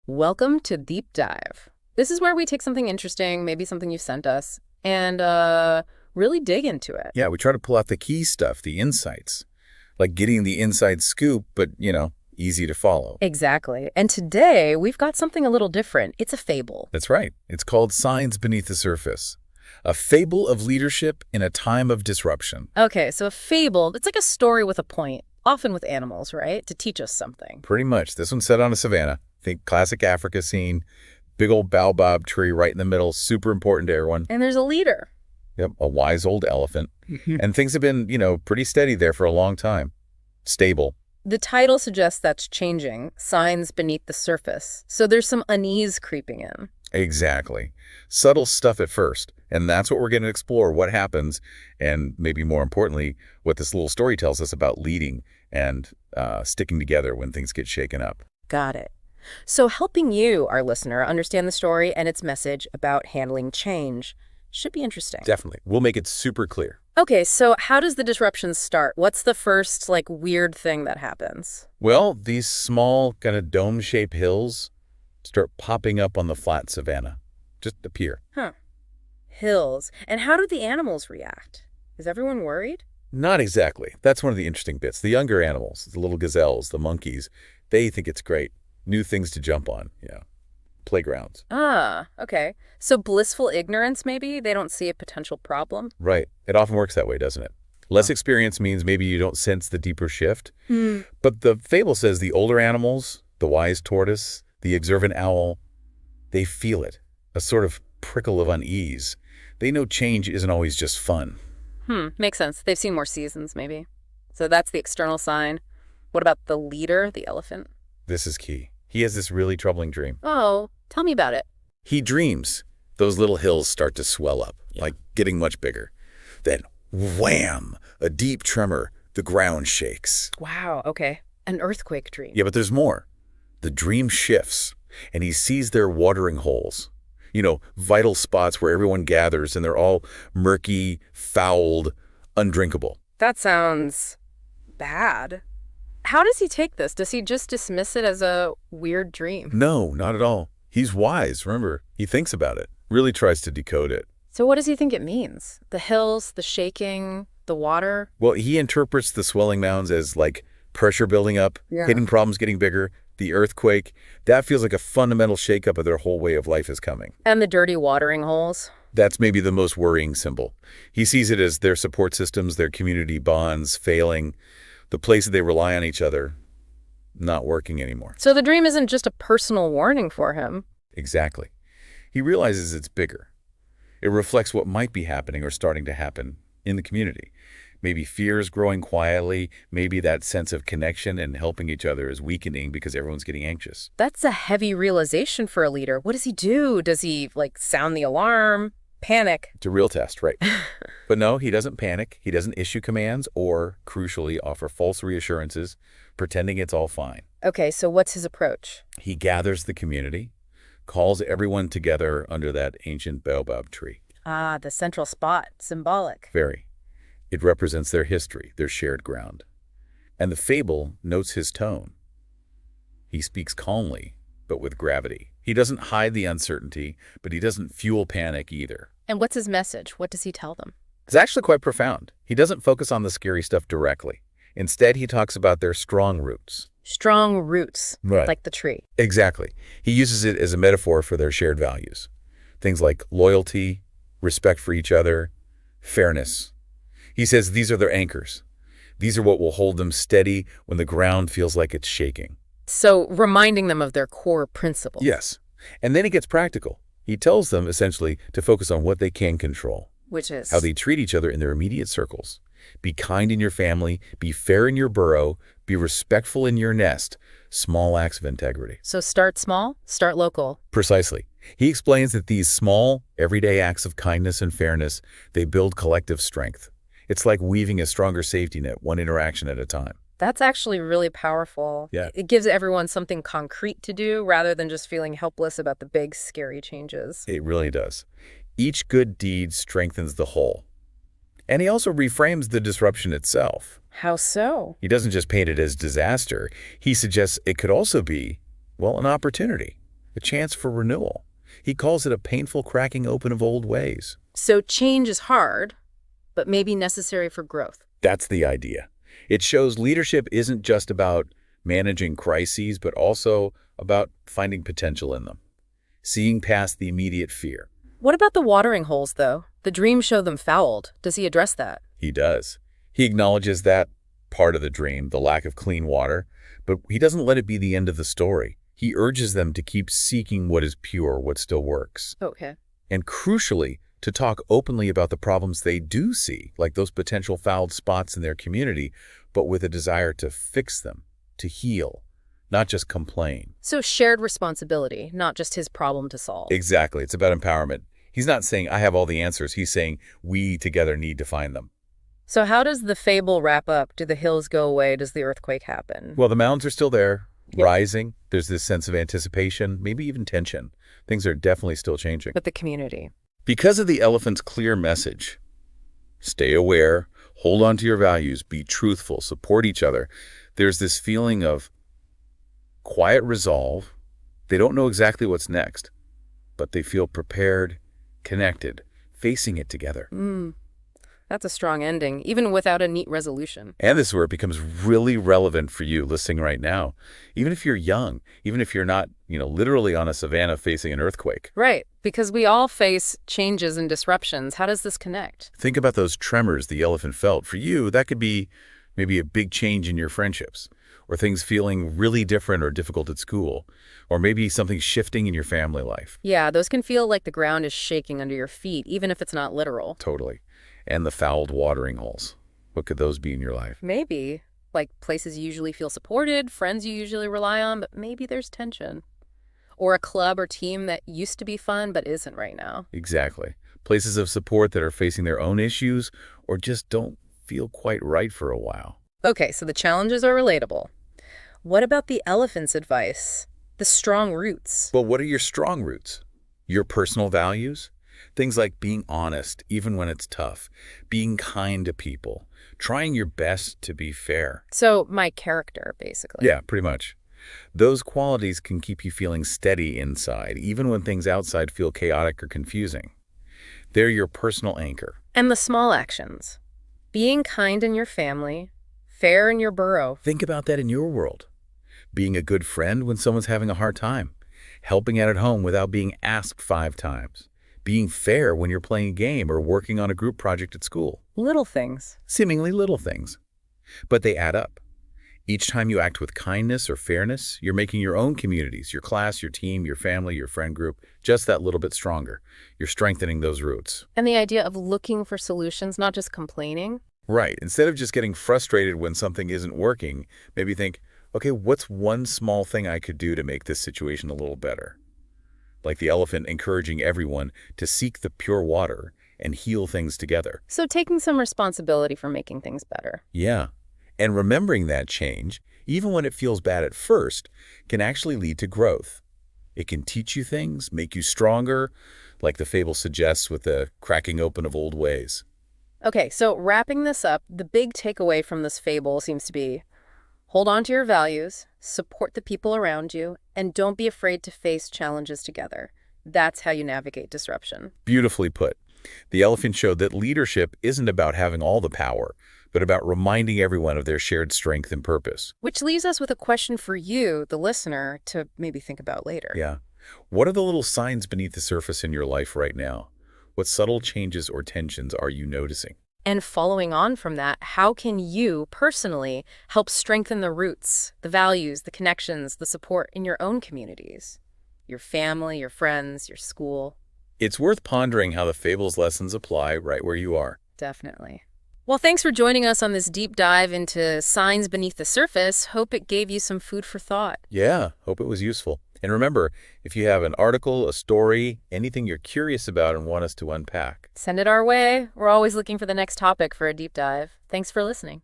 Welcome to Deep Dive. This is where we take something interesting, maybe something you sent us, and really dig into it. Yeah, we try to pull out the key stuff, the insights, like getting the inside scoop, but, easy to follow. Exactly. And today, we've got something a little different. It's a fable. That's right. It's called Signs Beneath the Surface, a fable of leadership in a time of disruption. Okay, so a fable, it's like a story with a point, often with animals, right? To teach us something. Pretty much. This one's set on a savanna. Think classic Africa scene, big old baobab tree right in the middle, super important to everyone. And there's a leader. Yep, a wise old elephant. And things have been, pretty steady there for a long time. Stable. The title suggests that's changing, signs beneath the surface. So there's some unease creeping in. Exactly. Subtle stuff at first. And that's what we're going to explore, what happens, and maybe more importantly, what this little story tells us about leading and sticking together when things get shaken up. Got it. So helping you, our listener, understand the story and its message about handling change should be interesting. Definitely. We'll make it super clear. Okay, so how does the disruption start? What's the first, weird thing that happens? Well, these small kind of dome-shaped hills start popping up on the flat savanna. Just appear. Huh. Hills. And how do the animals react? Is everyone worried? Not exactly. That's one of the interesting bits. The younger animals, the little gazelles, the monkeys, they think it's great. New things to jump on, playgrounds. Ah, okay. So blissful ignorance, maybe? They don't see a potential problem? Right. It often works that way, doesn't it? Less experience means maybe you don't sense the deeper shift. But the fable says the older animals, the wise tortoise, the observant owl, they feel it, a sort of prickle of unease. They know change isn't always just fun. Makes sense. They've seen more seasons, maybe. So that's the external sign. What about the leader, the elephant? This is key. He has this really troubling dream. Oh, tell me about it. He dreams those little hills start to swell up, like getting much bigger. Then, wham, a deep tremor, the ground shakes. Wow, okay. An earthquake dream. Yeah, but there's more. The dream shifts, and he sees their watering holes. Vital spots where everyone gathers, and they're all murky, fouled, undrinkable. That sounds bad. How does he take this? Does he just dismiss it as a weird dream? No, not at all. He's wise, remember. He thinks about it, really tries to decode it. So what does he think it means? The hills, the shaking, the water? Well, he interprets the swelling mounds as pressure building up, hidden problems getting bigger, the earthquake. That feels like a fundamental shakeup of their whole way of life is coming. And the dirty watering holes? That's maybe the most worrying symbol. He sees it as their support systems, their community bonds failing, the places they rely on each other not working anymore. So the dream isn't just a personal warning for him. Exactly. He realizes it's bigger. It reflects what might be happening or starting to happen in the community. Maybe fears growing quietly, maybe that sense of connection and helping each other is weakening because everyone's getting anxious. That's a heavy realization for a leader. What does he do? Does he, sound the alarm? Panic? It's a real test, right? But no, he doesn't panic. He doesn't issue commands or, crucially, offer false reassurances, pretending it's all fine. Okay, so what's his approach? He gathers the community, calls everyone together under that ancient baobab tree. Ah, the central spot. Symbolic. Very. It represents their history, their shared ground. And the fable notes his tone. He speaks calmly, but with gravity. He doesn't hide the uncertainty, but he doesn't fuel panic either. And what's his message? What does he tell them? It's actually quite profound. He doesn't focus on the scary stuff directly. Instead, he talks about their strong roots. Strong roots, Right. like the tree. Exactly. He uses it as a metaphor for their shared values. Things like loyalty, respect for each other, fairness. He says these are their anchors. These are what will hold them steady when the ground feels like it's shaking. So reminding them of their core principles. Yes. And then he gets practical. He tells them, essentially, to focus on what they can control. Which is? How they treat each other in their immediate circles. Be kind in your family, be fair in your burrow, be respectful in your nest. Small acts of integrity. So start small, start local. Precisely. He explains that these small, everyday acts of kindness and fairness, they build collective strength. It's like weaving a stronger safety net, one interaction at a time. That's actually really powerful. Yeah. It gives everyone something concrete to do rather than just feeling helpless about the big, scary changes. It really does. Each good deed strengthens the whole. And he also reframes the disruption itself. How so? He doesn't just paint it as disaster. He suggests it could also be, well, an opportunity. a chance for renewal. He calls it a painful cracking open of old ways. So change is hard, but maybe necessary for growth. That's the idea. It shows leadership isn't just about managing crises, but also about finding potential in them, seeing past the immediate fear. What about the watering holes, though? The dreams show them fouled. Does he address that? He does. He acknowledges that part of the dream, the lack of clean water, but he doesn't let it be the end of the story. He urges them to keep seeking what is pure, what still works. Okay. And crucially, to talk openly about the problems they do see, like those potential fouled spots in their community, but with a desire to fix them, to heal, not just complain. So shared responsibility, not just his problem to solve. Exactly. It's about empowerment. He's not saying, I have all the answers. He's saying, we together need to find them. So how does the fable wrap up? Do the hills go away? Does the earthquake happen? Well, the mounds are still there, Yep. rising. There's this sense of anticipation, maybe even tension. Things are definitely still changing. But the community. Because of the elephant's clear message, stay aware, hold on to your values, be truthful, support each other, there's this feeling of quiet resolve. They don't know exactly what's next, but they feel prepared, connected, facing it together. That's a strong ending, even without a neat resolution. And this is where it becomes really relevant for you listening right now. Even if you're young, even if you're not, literally on a savanna facing an earthquake. Right, because we all face changes and disruptions. How does this connect? Think about those tremors the elephant felt. For you, that could be maybe a big change in your friendships, or things feeling really different or difficult at school, or maybe something shifting in your family life. Yeah, those can feel like the ground is shaking under your feet, even if it's not literal. Totally. And the fouled watering holes. What could those be in your life? Maybe. Like places you usually feel supported, friends you usually rely on, but maybe there's tension. Or a club or team that used to be fun but isn't right now. Exactly. Places of support that are facing their own issues or just don't feel quite right for a while. Okay, so the challenges are relatable. What about the elephant's advice? The strong roots. Well, what are your strong roots? Your personal values? Things like being honest, even when it's tough, being kind to people, trying your best to be fair. So my character, basically. Yeah, pretty much. Those qualities can keep you feeling steady inside, even when things outside feel chaotic or confusing. They're your personal anchor. And the small actions. Being kind in your family, fair in your burrow. Think about that in your world. Being a good friend when someone's having a hard time. Helping out at home without being asked 5 times. Being fair when you're playing a game or working on a group project at school. Little things. Seemingly little things. But they add up. Each time you act with kindness or fairness, you're making your own communities, your class, your team, your family, your friend group, just that little bit stronger. You're strengthening those roots. And the idea of looking for solutions, not just complaining. Right. Instead of just getting frustrated when something isn't working, maybe think, okay, what's one small thing I could do to make this situation a little better? Like the elephant encouraging everyone to seek the pure water and heal things together. So taking some responsibility for making things better. Yeah. And remembering that change, even when it feels bad at first, can actually lead to growth. It can teach you things, make you stronger, like the fable suggests with the cracking open of old ways. Okay, so wrapping this up, the big takeaway from this fable seems to be hold on to your values, support the people around you, and don't be afraid to face challenges together. That's how you navigate disruption. Beautifully put. The elephant showed that leadership isn't about having all the power, but about reminding everyone of their shared strength and purpose. Which leaves us with a question for you, the listener, to maybe think about later. Yeah. What are the little signs beneath the surface in your life right now? What subtle changes or tensions are you noticing? And following on from that, how can you personally help strengthen the roots, the values, the connections, the support in your own communities? Your family, your friends, your school. It's worth pondering how the fable's lessons apply right where you are. Definitely. Well, thanks for joining us on this deep dive into signs beneath the surface. Hope it gave you some food for thought. Yeah, hope it was useful. And remember, if you have an article, a story, anything you're curious about and want us to unpack, Send it our way. We're always looking for the next topic for a deep dive. Thanks for listening.